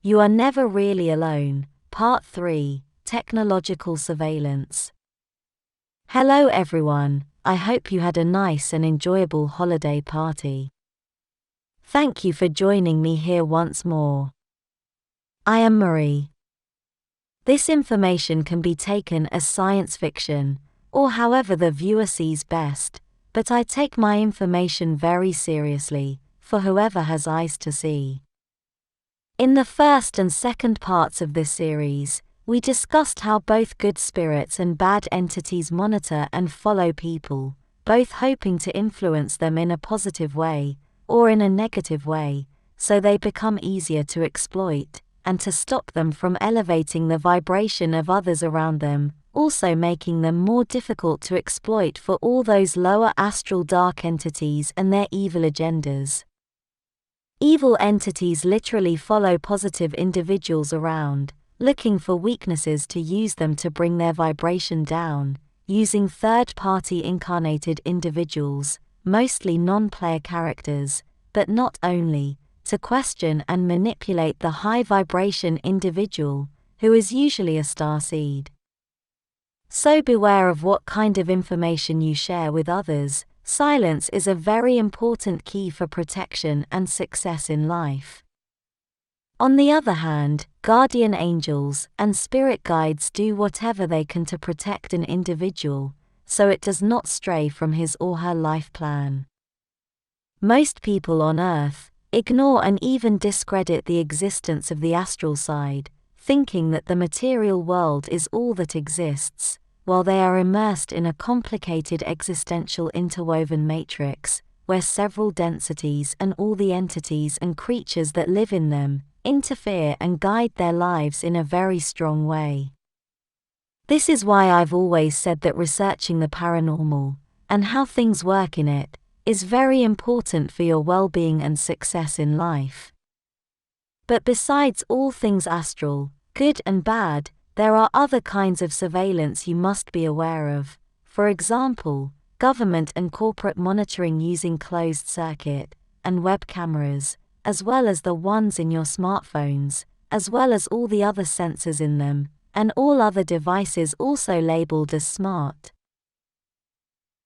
You are never really alone. Part 3, Technological Surveillance. Hello everyone, I hope you had a nice and enjoyable holiday party. Thank you for joining me here once more. I am Marie. This information can be taken as science fiction, or however the viewer sees best, but I take my information very seriously, for whoever has eyes to see. In the first and second parts of this series, we discussed how both good spirits and bad entities monitor and follow people, both hoping to influence them in a positive way, or in a negative way, so they become easier to exploit, and to stop them from elevating the vibration of others around them, also making them more difficult to exploit for all those lower astral dark entities and their evil agendas. Evil entities literally follow positive individuals around, looking for weaknesses to use them to bring their vibration down, using third-party incarnated individuals, mostly non-player characters, but not only, to question and manipulate the high-vibration individual, who is usually a starseed. So beware of what kind of information you share with others. Silence is a very important key for protection and success in life. On the other hand, guardian angels and spirit guides do whatever they can to protect an individual, so it does not stray from his or her life plan. Most people on Earth ignore and even discredit the existence of the astral side, thinking that the material world is all that exists, while they are immersed in a complicated existential interwoven matrix, where several densities and all the entities and creatures that live in them interfere and guide their lives in a very strong way. This is why I've always said that researching the paranormal, and how things work in it, is very important for your well-being and success in life. But besides all things astral, good and bad, there are other kinds of surveillance you must be aware of. For example, government and corporate monitoring using closed circuit and web cameras, as well as the ones in your smartphones, as well as all the other sensors in them, and all other devices also labeled as smart.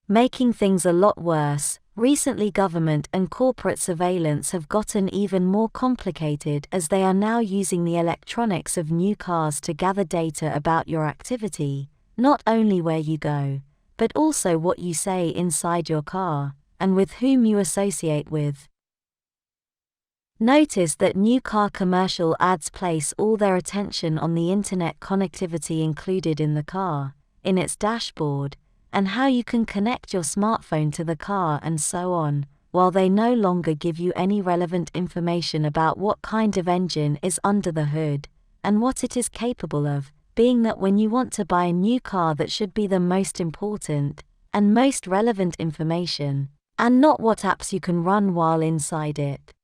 Making things a lot worse, recently government and corporate surveillance have gotten even more complicated as they are now using the electronics of new cars to gather data about your activity, not only where you go, but also what you say inside your car, and with whom you associate with. Notice that new car commercial ads place all their attention on the internet connectivity included in the car, in its dashboard, and how you can connect your smartphone to the car and so on, while they no longer give you any relevant information about what kind of engine is under the hood, and what it is capable of, being that when you want to buy a new car that should be the most important, and most relevant information, and not what apps you can run while inside it.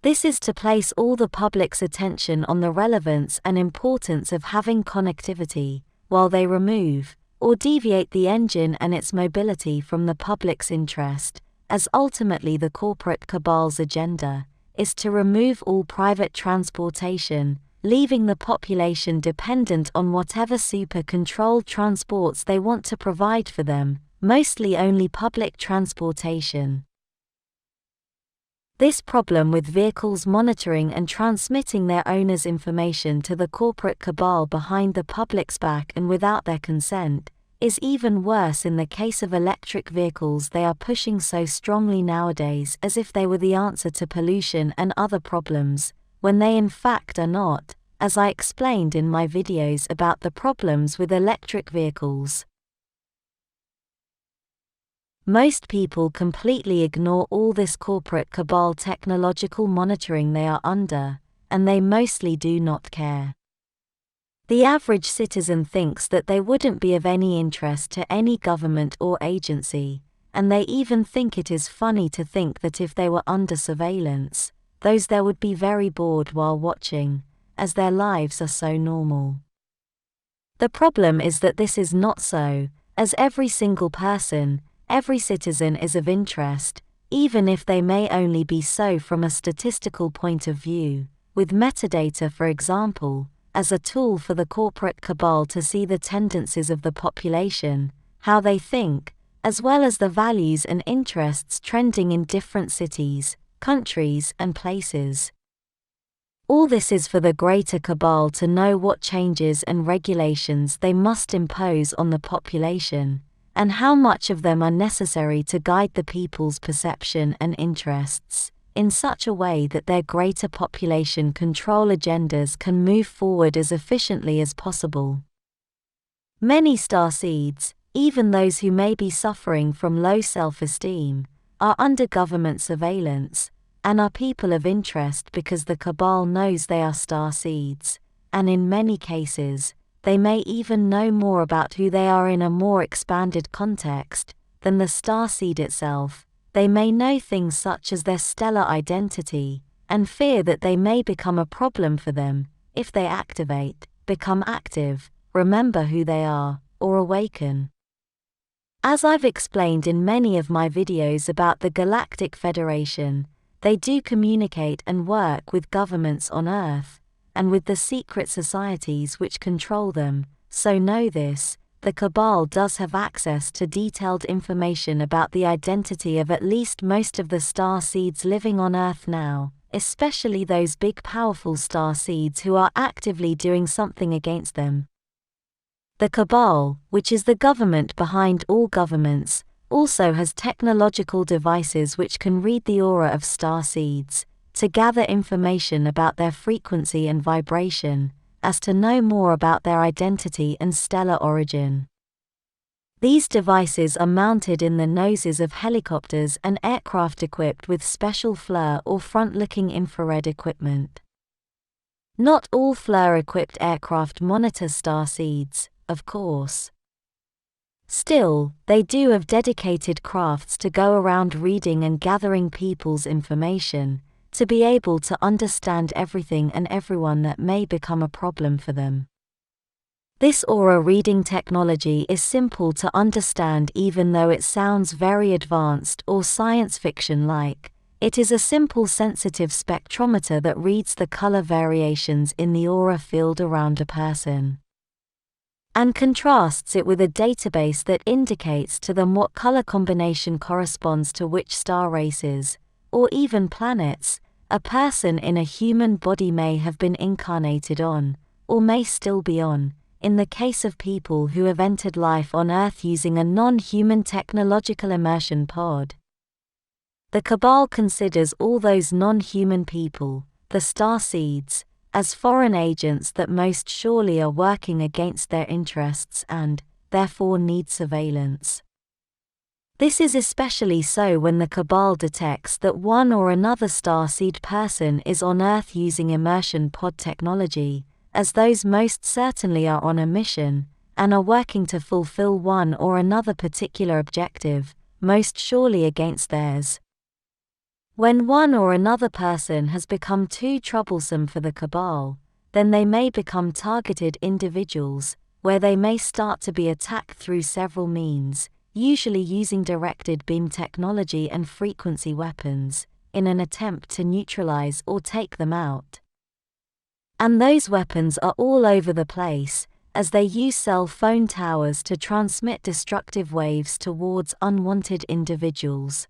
This is to place all the public's attention on the relevance and importance of having connectivity, while they remove, or deviate the engine and its mobility from the public's interest, as ultimately the corporate cabal's agenda is to remove all private transportation, leaving the population dependent on whatever super-controlled transports they want to provide for them, mostly only public transportation. This problem with vehicles monitoring and transmitting their owners' information to the corporate cabal behind the public's back and without their consent, is even worse in the case of electric vehicles they are pushing so strongly nowadays as if they were the answer to pollution and other problems, when they in fact are not, as I explained in my videos about the problems with electric vehicles. Most people completely ignore all this corporate cabal technological monitoring they are under, and they mostly do not care. The average citizen thinks that they wouldn't be of any interest to any government or agency, and they even think it is funny to think that if they were under surveillance, those there would be very bored while watching, as their lives are so normal. The problem is that this is not so, as every single person, every citizen is of interest, even if they may only be so from a statistical point of view, with metadata, for example, as a tool for the corporate cabal to see the tendencies of the population, how they think, as well as the values and interests trending in different cities, countries, and places. All this is for the greater cabal to know what changes and regulations they must impose on the population, and how much of them are necessary to guide the people's perception and interests, in such a way that their greater population control agendas can move forward as efficiently as possible. Many starseeds, even those who may be suffering from low self-esteem, are under government surveillance, and are people of interest because the cabal knows they are starseeds, and in many cases, they may even know more about who they are in a more expanded context than the starseed itself. They may know things such as their stellar identity, and fear that they may become a problem for them if they become active, remember who they are, or awaken. As I've explained in many of my videos about the Galactic Federation, they do communicate and work with governments on Earth, and with the secret societies which control them, so know this, the cabal does have access to detailed information about the identity of at least most of the starseeds living on Earth now, especially those big powerful starseeds who are actively doing something against them. The cabal, which is the government behind all governments, also has technological devices which can read the aura of starseeds, to gather information about their frequency and vibration, as to know more about their identity and stellar origin. These devices are mounted in the noses of helicopters and aircraft equipped with special FLIR or front-looking infrared equipment. Not all FLIR-equipped aircraft monitor starseeds, of course. Still, they do have dedicated crafts to go around reading and gathering people's information, to be able to understand everything and everyone that may become a problem for them. This aura reading technology is simple to understand even though it sounds very advanced or science fiction-like. It is a simple sensitive spectrometer that reads the color variations in the aura field around a person, and contrasts it with a database that indicates to them what color combination corresponds to which star races, or even planets, a person in a human body may have been incarnated on, or may still be on, in the case of people who have entered life on Earth using a non-human technological immersion pod. The cabal considers all those non-human people, the starseeds, as foreign agents that most surely are working against their interests and, therefore, need surveillance. This is especially so when the cabal detects that one or another starseed person is on Earth using immersion pod technology, as those most certainly are on a mission, and are working to fulfill one or another particular objective, most surely against theirs. When one or another person has become too troublesome for the cabal, then they may become targeted individuals, where they may start to be attacked through several means, usually using directed beam technology and frequency weapons, in an attempt to neutralize or take them out. And those weapons are all over the place, as they use cell phone towers to transmit destructive waves towards unwanted individuals.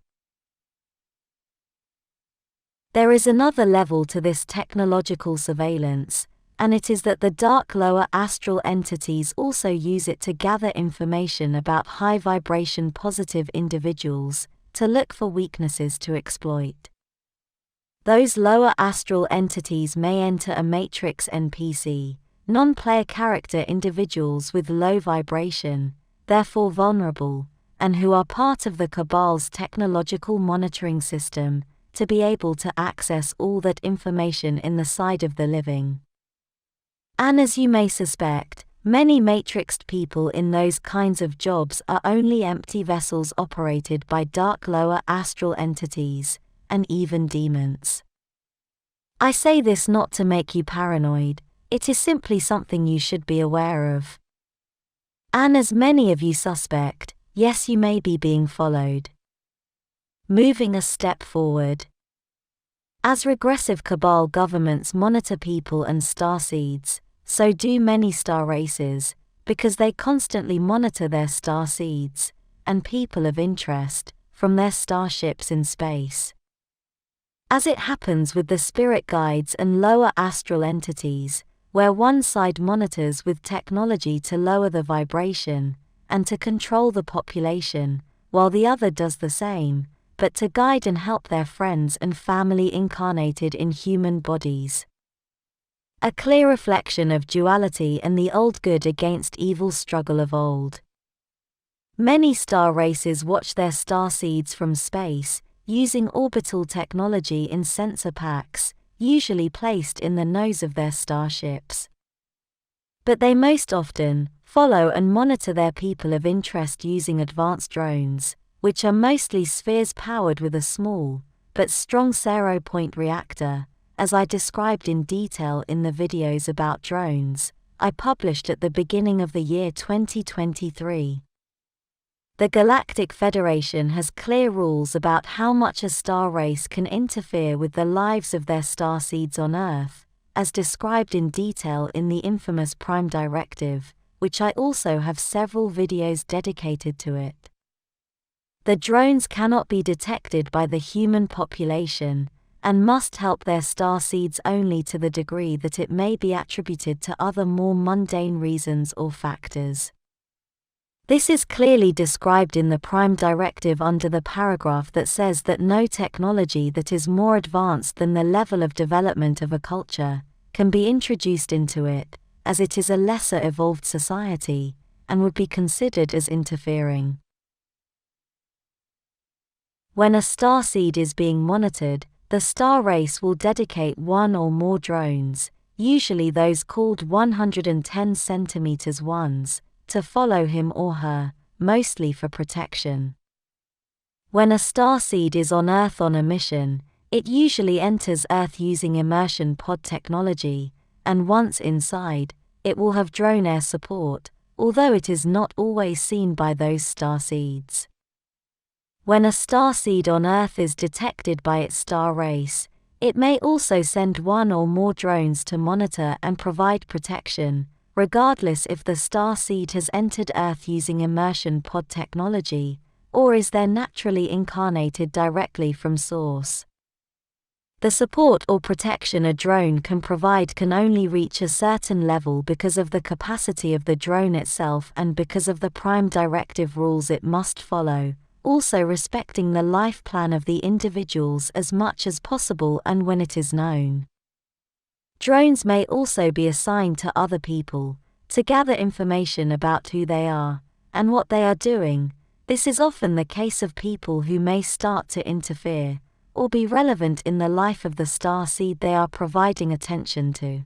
There is another level to this technological surveillance, and it is that the dark lower astral entities also use it to gather information about high-vibration positive individuals, to look for weaknesses to exploit. Those lower astral entities may enter a matrix NPC, non-player character individuals with low vibration, therefore vulnerable, and who are part of the cabal's technological monitoring system, to be able to access all that information in the side of the living. And as you may suspect, many matrixed people in those kinds of jobs are only empty vessels operated by dark lower astral entities, and even demons. I say this not to make you paranoid, it is simply something you should be aware of. And as many of you suspect, yes, you may be being followed. Moving a step forward. As regressive cabal governments monitor people and starseeds, so do many star races, because they constantly monitor their starseeds and people of interest from their starships in space. As it happens with the spirit guides and lower astral entities, where one side monitors with technology to lower the vibration and to control the population, while the other does the same, but to guide and help their friends and family incarnated in human bodies. A clear reflection of duality and the old good against evil struggle of old. Many star races watch their starseeds from space, using orbital technology in sensor packs, usually placed in the nose of their starships. But they most often follow and monitor their people of interest using advanced drones, which are mostly spheres powered with a small, but strong 0-point reactor, as I described in detail in the videos about drones I published at the beginning of the year 2023. The Galactic Federation has clear rules about how much a star race can interfere with the lives of their starseeds on Earth, as described in detail in the infamous Prime Directive, which I also have several videos dedicated to it. The drones cannot be detected by the human population, and must help their starseeds only to the degree that it may be attributed to other more mundane reasons or factors. This is clearly described in the Prime Directive under the paragraph that says that no technology that is more advanced than the level of development of a culture can be introduced into it, as it is a lesser evolved society, and would be considered as interfering. When a starseed is being monitored, the star race will dedicate one or more drones, usually those called 110 cm ones, to follow him or her, mostly for protection. When a starseed is on Earth on a mission, it usually enters Earth using immersion pod technology, and once inside, it will have drone air support, although it is not always seen by those starseeds. When a starseed on Earth is detected by its star race, it may also send one or more drones to monitor and provide protection, regardless if the starseed has entered Earth using immersion pod technology, or is there naturally incarnated directly from source. The support or protection a drone can provide can only reach a certain level because of the capacity of the drone itself and because of the Prime Directive rules it must follow, also respecting the life plan of the individuals as much as possible and when it is known. Drones may also be assigned to other people, to gather information about who they are, and what they are doing. This is often the case of people who may start to interfere, or be relevant in the life of the starseed they are providing attention to.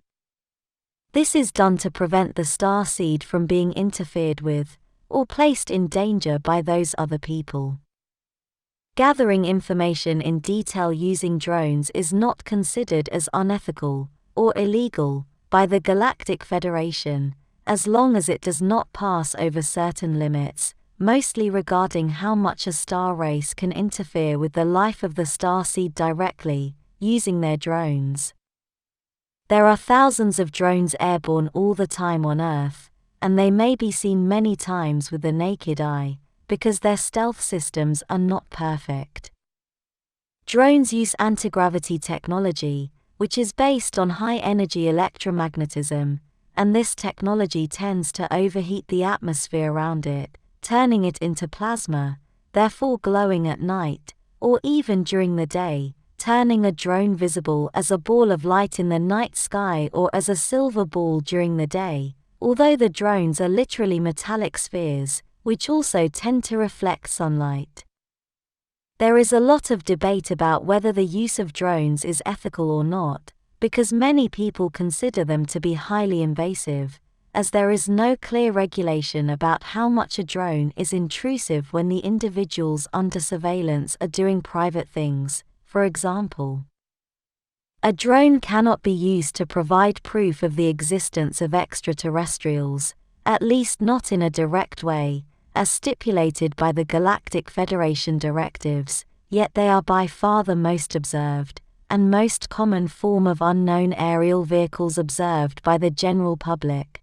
This is done to prevent the starseed from being interfered with, or placed in danger by those other people. Gathering information in detail using drones is not considered as unethical or illegal by the Galactic Federation, as long as it does not pass over certain limits, mostly regarding how much a star race can interfere with the life of the starseed directly, using their drones. There are thousands of drones airborne all the time on Earth, and they may be seen many times with the naked eye, because their stealth systems are not perfect. Drones use anti-gravity technology, which is based on high-energy electromagnetism, and this technology tends to overheat the atmosphere around it, turning it into plasma, therefore glowing at night, or even during the day, turning a drone visible as a ball of light in the night sky or as a silver ball during the day, although the drones are literally metallic spheres, which also tend to reflect sunlight. There is a lot of debate about whether the use of drones is ethical or not, because many people consider them to be highly invasive, as there is no clear regulation about how much a drone is intrusive when the individuals under surveillance are doing private things. For example, a drone cannot be used to provide proof of the existence of extraterrestrials, at least not in a direct way, as stipulated by the Galactic Federation directives, yet they are by far the most observed, and most common form of unknown aerial vehicles observed by the general public.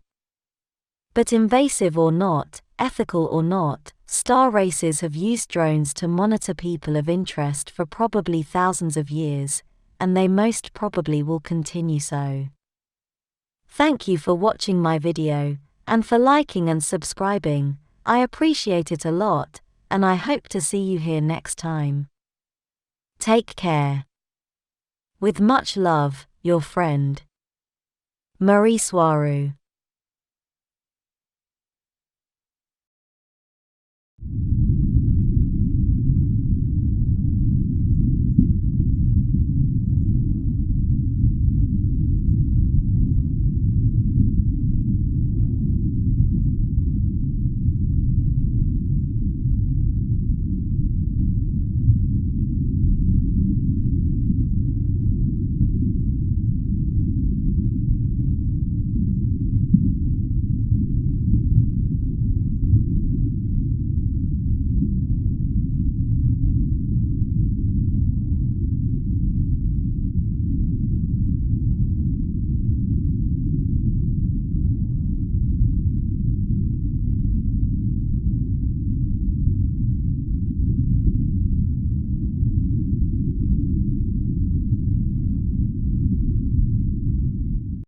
But invasive or not, ethical or not, star races have used drones to monitor people of interest for probably thousands of years, and they most probably will continue so. Thank you for watching my video, and for liking and subscribing. I appreciate it a lot, and I hope to see you here next time. Take care. With much love, your friend, Mari Swaruu.